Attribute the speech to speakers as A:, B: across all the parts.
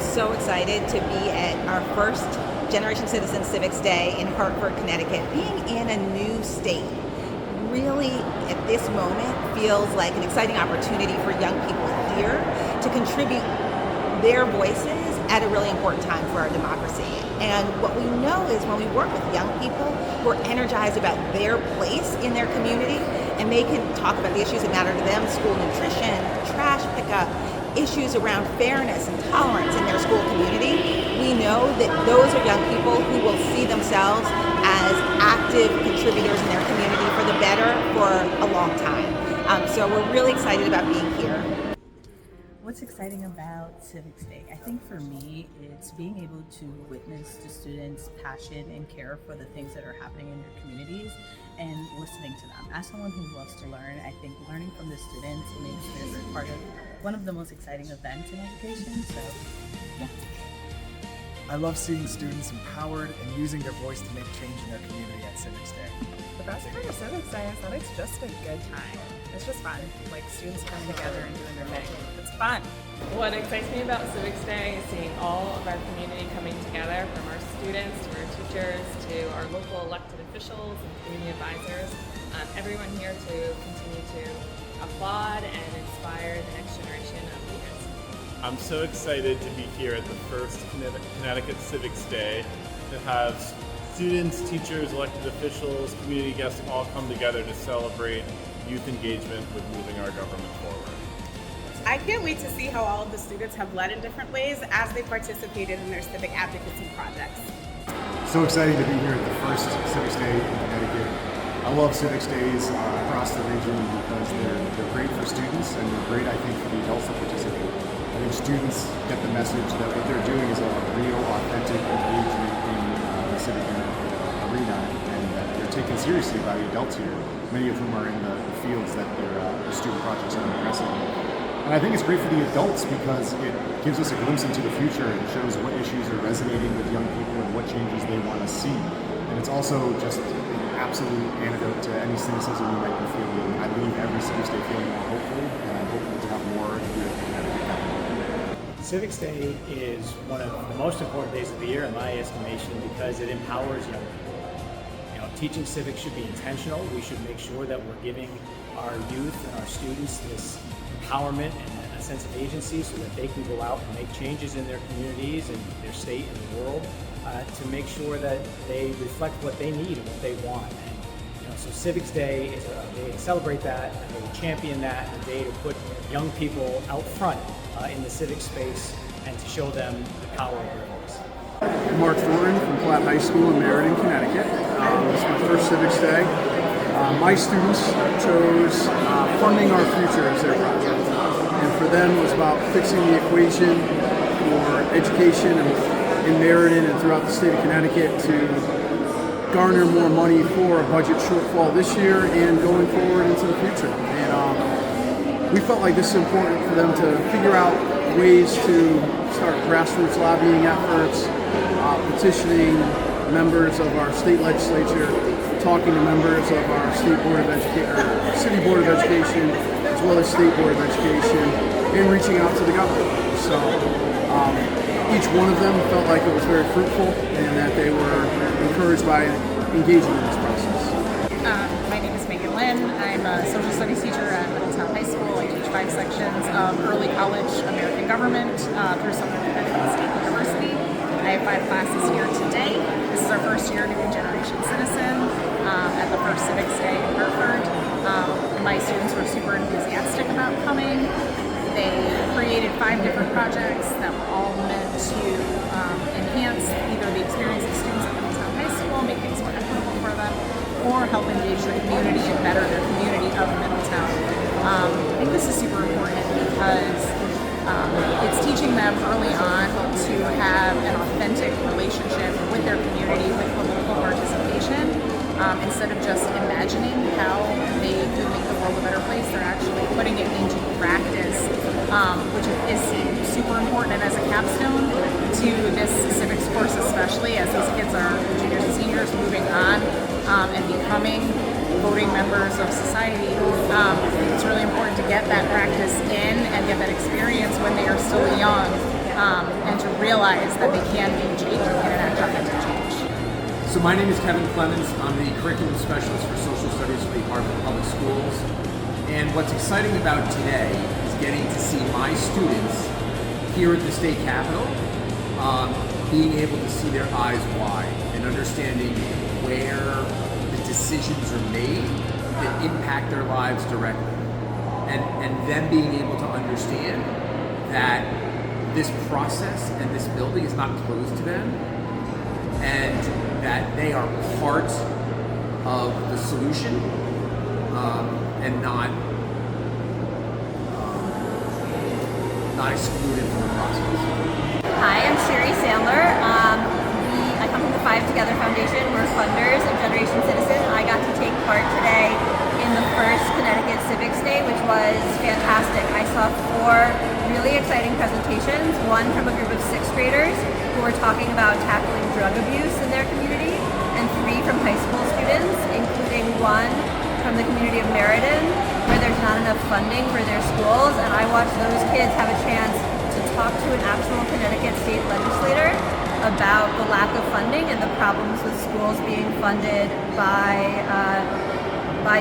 A: so excited to be at our first Generation Citizen Civics Day in Hartford, Connecticut. Being in a new state really, at this moment, feels like an exciting opportunity for young people here to contribute their voices at a really important time for our democracy. And what we know is when we work with young people who are energized about their place in their community, and they can talk about the issues that matter to them, school nutrition, trash pickup, issues around fairness and tolerance in their school community, we know that those are young people who will see themselves as active contributors in their community for the better for a long time. So we're really excited about being here.
B: What's exciting about Civics Day? I think for me, it's being able to witness the students' passion and care for the things that are happening in their communities and listening to them. As someone who loves to learn, I think learning from the students makes this part of one of the most exciting events in education. So, yeah.
C: I love seeing students empowered and using their voice to make change in their community at Civics Day.
D: The best part of Civics Day is that it's just a good time. It's just fun. Like students coming together and doing their thing. It's fun.
E: What excites me about Civics Day is seeing all of our community coming together, from our students to our teachers to our local elected officials and community advisors. Everyone here to continue to applaud and inspire the next generation of leaders.
F: I'm so excited to be here at the first Connecticut Civics Day to have students, teachers, elected officials, community guests all come together to celebrate youth engagement with moving our government forward.
G: I can't wait to see how all of the students have led in different ways as they participated in their civic advocacy projects.
H: So exciting to be here at the first Civics Day in Connecticut. I love Civics Days across the region because they're great for students and they're great, I think, for the adults that participate. I think students get the message that what they're doing is a real, authentic engagement in the civic arena, and that they're taken seriously by the adults here, many of whom are in the fields that their student projects are addressing. And I think it's great for the adults because it gives us a glimpse into the future and shows what issues are resonating with young people and what changes they want to see. And it's also just an absolute antidote to any cynicism you might be feeling. I leave every Civics Day feeling more hopeful, and I'm hopeful to have more here at Connecticut.
I: Civics Day is one of the most important days of the year in my estimation because it empowers young people. Teaching civics should be intentional. We should make sure that we're giving our youth and our students this empowerment and a sense of agency so that they can go out and make changes in their communities and their state and the world to make sure that they reflect what they need and what they want. And, so Civics Day is a day to celebrate that, a day to champion that, a day to put young people out front in the civic space and to show them the power of their voice.
J: I'm Mark Thornton from Platt High School in Meriden, Connecticut. This is my first Civics Day. My students chose funding our future as their project. And for them, it was about fixing the equation for education in Meriden and throughout the state of Connecticut to garner more money for a budget shortfall this year and going forward into the future. And we felt like this is important for them to figure out ways to start grassroots lobbying efforts, petitioning members of our state legislature, talking to members of our state board of education, city board of education, as well as state board of education, and reaching out to the governor. So each one of them felt like it was very fruitful and that they were encouraged by engaging in this process.
K: My name is Megan Lynn. I'm a social studies teacher at Middletown High School. I teach 5 sections of early college American government through Southern Connecticut State University. I have 5 classes here today. This is our first year doing Generation Citizen at the first Civics Day in Hartford. My students were super enthusiastic about coming. They created 5 different projects that were all meant to enhance either the experience of students at Middletown High School, make things more equitable for them, or help engage the community and better their community of Middletown. I think this is super important because it's teaching them early on to have an authentic relationship with their community, with political participation. Instead of just imagining how they could make the world a better place, they're actually putting it into practice, which is super important and as a capstone to this civics course, especially as these kids are juniors and seniors moving on and becoming voting members of society. It's really important to get that practice in and get that experience when they are still young and to that they can be change and can enact authentic change.
L: So my name is Kevin Clemens. I'm the curriculum specialist for social studies for the Department of Public Schools. And what's exciting about today is getting to see my students here at the state capitol, being able to see their eyes wide and understanding where the decisions are made that impact their lives directly. And them being able to understand that this process and this building is not closed to them, and that they are part of the solution and not excluded from the process.
M: Hi, I'm Sherry Sandler. I come from the Five Together Foundation. We're funders of Generation Citizen. I got to take part today in the first Connecticut Civics Day, which was fantastic. I saw 4 really exciting presentations, one from a group of 6th graders who were talking about tackling drug abuse in their community, and 3 from high school students, including one from the community of Meriden, where there's not enough funding for their schools, and I watched those kids have a chance to talk to an actual Connecticut state legislator about the lack of funding and the problems with schools being funded by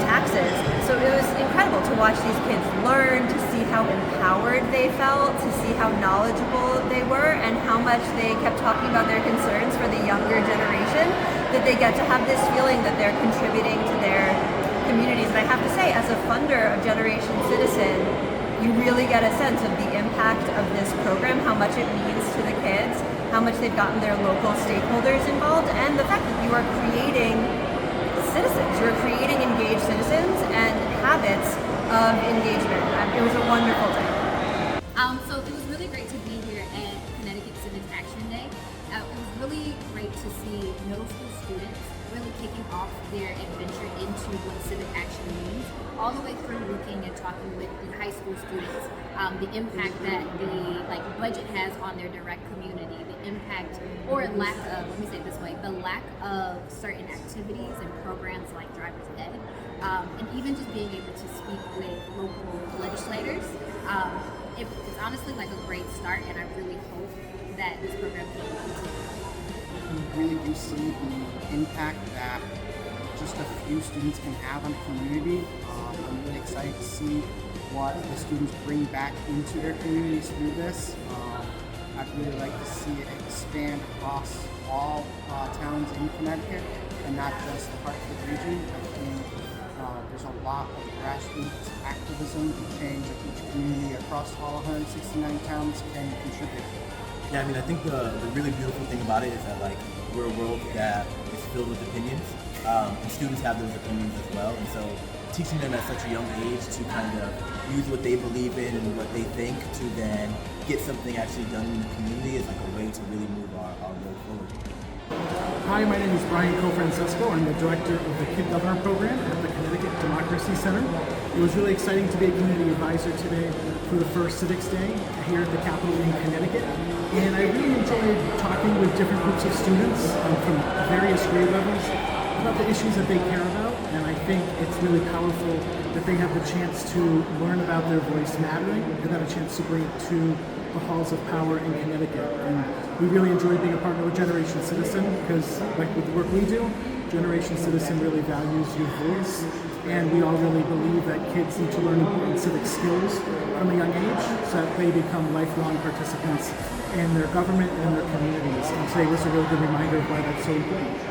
M: taxes. So it was incredible to watch these kids learn, to see how empowered they felt, to see how knowledgeable they were, and how much they kept talking about their concerns for the younger generation, that they get to have this feeling that they're contributing to their communities. And I have to say, as a funder of Generation Citizen, you really get a sense of the impact of this program, how much it means to the kids, how much they've gotten their local stakeholders involved, and the fact that you are creating citizens. You're creating engaged citizens and habits of engagement. It was a wonderful day.
N: So it was really great to be here at Connecticut Civics Action Day. It was really great to see middle school students really kicking off their adventure into what civic action means, all the way through looking and talking with the high school students, the impact that the budget has on their direct community, the impact or lack of, let me say it this way, the lack of certain activities and programs like Driver's Ed, and even just being able to speak with local legislators. It's honestly like a great start, and I really hope that this program can continue.
O: You really do see the impact that just a few students can have on a community. I'm really excited to see what the students bring back into their communities through this. I'd really like to see it expand across all towns in Connecticut and not just the Hartford region. I think there's a lot of grassroots activism and change that each community across all 169 towns can contribute.
P: Yeah, I mean, I think the really beautiful thing about it is that we're a world that is filled with opinions, and students have those opinions as well. And so, teaching them at such a young age to kind of use what they believe in and what they think to then get something actually done in the community is like a way to really move our world forward.
J: Hi, my name is Brian Cofrancesco. I'm the director of the Kid Governor program at the Connecticut Democracy Center. It was really exciting to be a community advisor today for the first Civics Day here at the Capitol in Connecticut. And I really enjoyed talking with different groups of students from various grade levels about the issues that they care about. And I think it's really powerful that they have the chance to learn about their voice mattering and have a chance to bring it to the halls of power in Connecticut. And we really enjoyed being a partner with Generation Citizen because, like with the work we do, Generation Citizen really values your voice, and we all really believe that kids need to learn important civic skills from a young age so that they become lifelong participants in their government and their communities. And today was a really good reminder of why that's so important.